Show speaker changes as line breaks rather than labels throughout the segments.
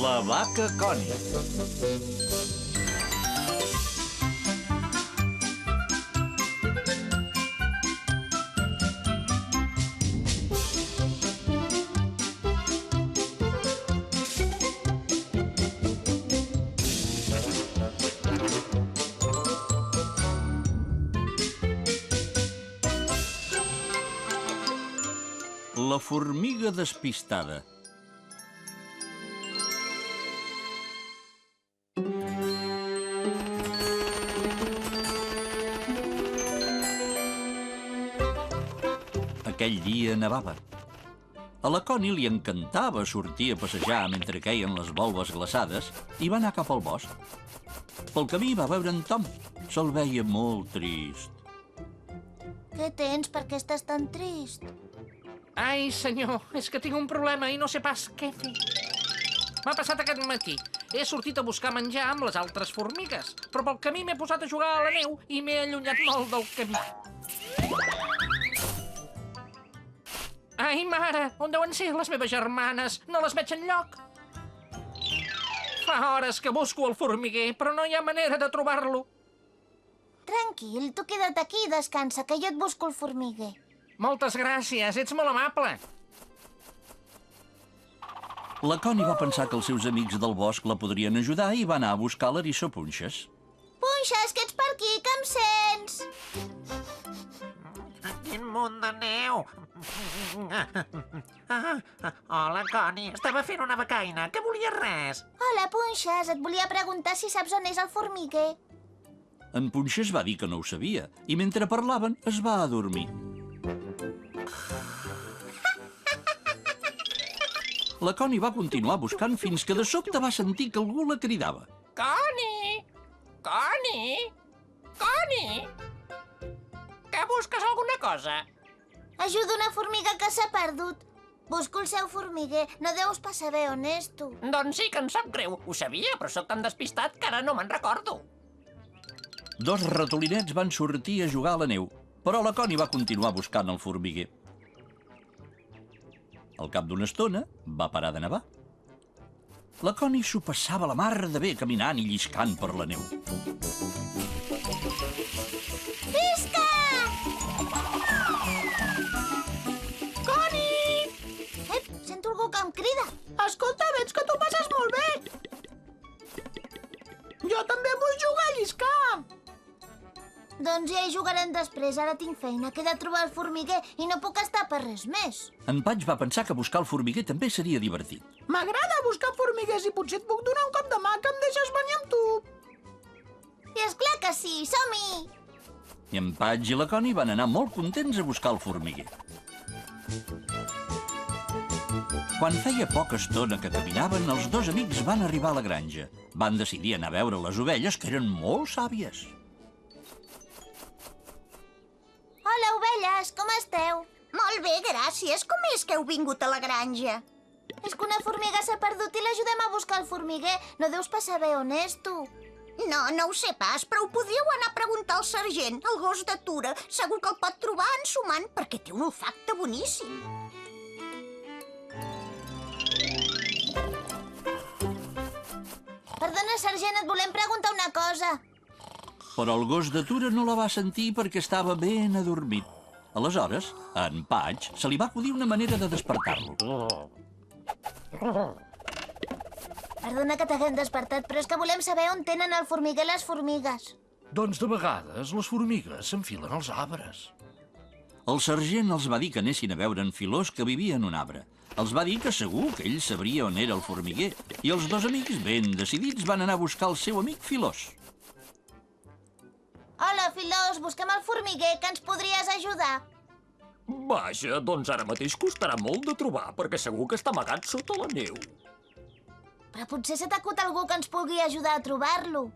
La vaca Connie. La formiga despistada. Aquell dia nevava. A la Connie li encantava sortir a passejar mentre queien les volves glaçades i va anar cap al bosc. Pel camí va veure en Tom. Se'l veia molt trist.
Què tens? Per què estàs tan trist?
Ai, senyor, és que tinc un problema i no sé pas què fer. M'ha passat aquest matí. He sortit a buscar menjar amb les altres formigues, però pel camí m'he posat a jugar a la neu i m'he allunyat molt del camí. Ai, mare, on deuen ser les meves germanes? No les veig enlloc. Fa hores que busco el formiguer, però no hi ha manera de trobar-lo.
Tranquil, tu queda't aquí i descansa, que jo et busco el formiguer.
Moltes gràcies, ets molt amable.
La Connie va pensar que els seus amics del bosc la podrien ajudar i va anar a buscar l'eriçó Punxes.
Punxes, que ets per aquí, que em sents?
Quin munt de neu! Hola, Connie. Estava fent una becaina. Que volies res?
Hola, Punxes, et volia preguntar si saps on és el formiguer.
En Punxes va dir que no ho sabia i mentre parlaven es va adormir. La Connie va continuar buscant fins que de sobte va sentir que algú la cridava.
Connie! Connie! Connie! Que busques alguna cosa?
Ajuda una formiga que s'ha perdut. Busco el seu formiguer. No deus pas saber on és, tu.
Doncs sí que em sap greu. Ho sabia, però sóc tan despistat que ara no me'n recordo.
Dos ratolinets van sortir a jugar a la neu, però la Connie va continuar buscant el formiguer. Al cap d'una estona va parar de nevar. La Connie s'ho passava la mar de bé caminant i lliscant per la neu.
Visca!
Connie!
Sento algú que em crida.
Escolta, veig que tu passes molt bé. Jo també vull jugar a lliscar.
Doncs ja hi jugarem després. Ara tinc feina. Queda trobar el formiguer i no puc estar per res més.
En Patch va pensar que buscar el formiguer també seria divertit.
M'agrada buscar formiguers i potser et puc donar un cop de mà que em deixes venir amb tu.
I esclar que sí. Som-hi!
I en Patch i la Connie van anar molt contents a buscar el formiguer. Quan feia poca estona que caminaven, els dos amics van arribar a la granja. Van decidir anar a veure les ovelles, que eren molt sàvies.
Hola, ovelles, com esteu?
Molt bé, gràcies. Com és que heu vingut a la granja?
És que una formiga s'ha perdut i l'ajudem a buscar el formiguer. No deus pas saber on és, tu.
No, no ho sé pas, però ho podríeu anar a preguntar al sergent, el gos d'atura. Segur que el pot trobar ensumant, perquè té un olfacte boníssim.
Perdona, sergent, et volem preguntar una cosa.
Però el gos d'atura no la va sentir perquè estava ben adormit. Aleshores, a en Patch se li va acudir una manera de despertar-lo.
Perdona que t'haguem despertat, però és que volem saber on tenen el formiguer les formigues.
Doncs de vegades les formigues s'enfilen als arbres.
El sergent els va dir que anessin a veure en Filós, que vivia en un arbre. Els va dir que segur que ell sabria on era el formiguer, i els dos amics, ben decidits, van anar a buscar el seu amic Filós.
Hola, Filós, busquem el formiguer, que ens podries ajudar?
Vaja, doncs ara mateix costarà molt de trobar, perquè segur que està amagat sota la neu.
Però potser s'ha acut algú que ens pugui ajudar a trobar-lo.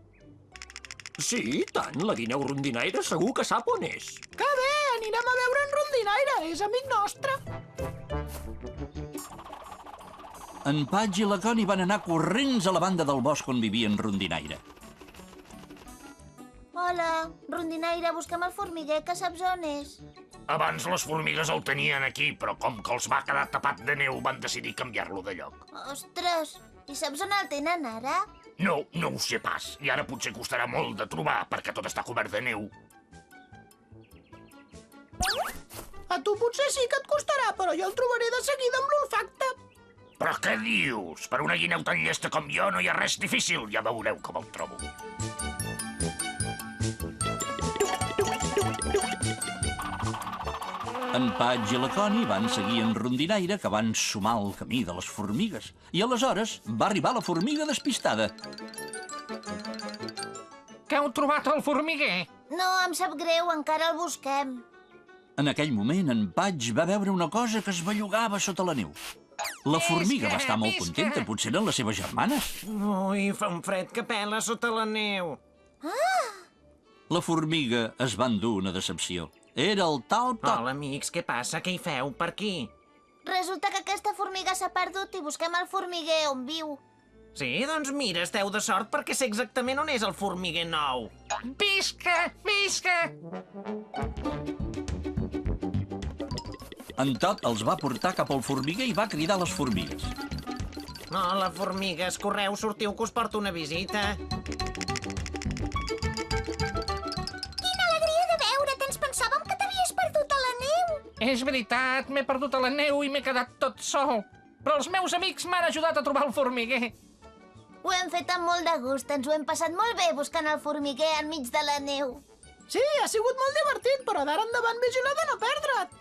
Sí, i tant, la guineu rondinaire segur que sap on és.
Que bé, anirem a veure en Rondinaire, és amic nostre.
En Patch i la Connie van anar corrents a la banda del bosc on vivia en Rondinaire.
Hola, Rondinaire, busquem el formiguer, que saps on és?
Abans les formigues el tenien aquí, però com que els va quedar tapat de neu, van decidir canviar-lo de lloc.
Ostres, I saps on el tenen ara?
No, no ho sé pas. I ara potser costarà molt de trobar, perquè tot està cobert de neu.
A tu potser sí que et costarà, però jo el trobaré de seguida amb l'olfacte.
Però què dius? Per una guineu tan llesta com jo no hi ha res difícil. Ja veureu com el trobo.
En Patch i la Connie van seguir en rondinaire que van sumar el camí de les formigues. I aleshores va arribar la formiga despistada.
Que heu trobat el formiguer?
No, em sap greu, encara el busquem.
En aquell moment, en Patch va veure una cosa que es bellugava sota la neu. La formiga va estar molt contenta, potser eren les seves germanes.
Ui, fa un fred que pela sota la neu.
La formiga es va endur una decepció. Era el tal Toc.
Hola, amics, què passa? Què hi feu? Per aquí?
Resulta que aquesta formiga s'ha perdut i busquem el formiguer on viu.
Sí, doncs mira, esteu de sort perquè sé exactament on és el formiguer nou.
Visca! Visca!
En Tot els va portar cap al formiguer i va cridar a les formigues.
Hola, formigues, correu, sortiu que us porto una visita.
Quina alegria de veure't! Ens pensàvem que t'havies perdut a la neu.
És veritat, m'he perdut a la neu i m'he quedat tot sol. Però els meus amics m'han ajudat a trobar el formiguer.
Ho hem fet amb molt de gust, ens ho hem passat molt bé buscant el formiguer enmig de la neu.
Sí, ha sigut molt divertit, però d'ara endavant vigila de no perdre't.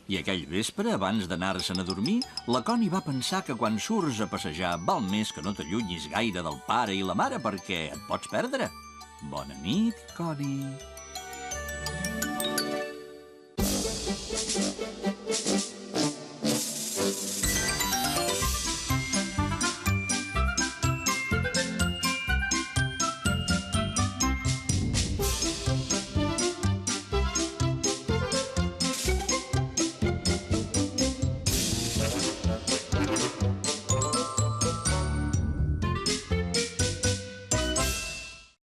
I aquell vespre, abans d'anar-se'n a dormir, la Connie va pensar que quan surts a passejar val més que no t'allunyis gaire del pare i la mare perquè et pots perdre. Bona nit, Connie.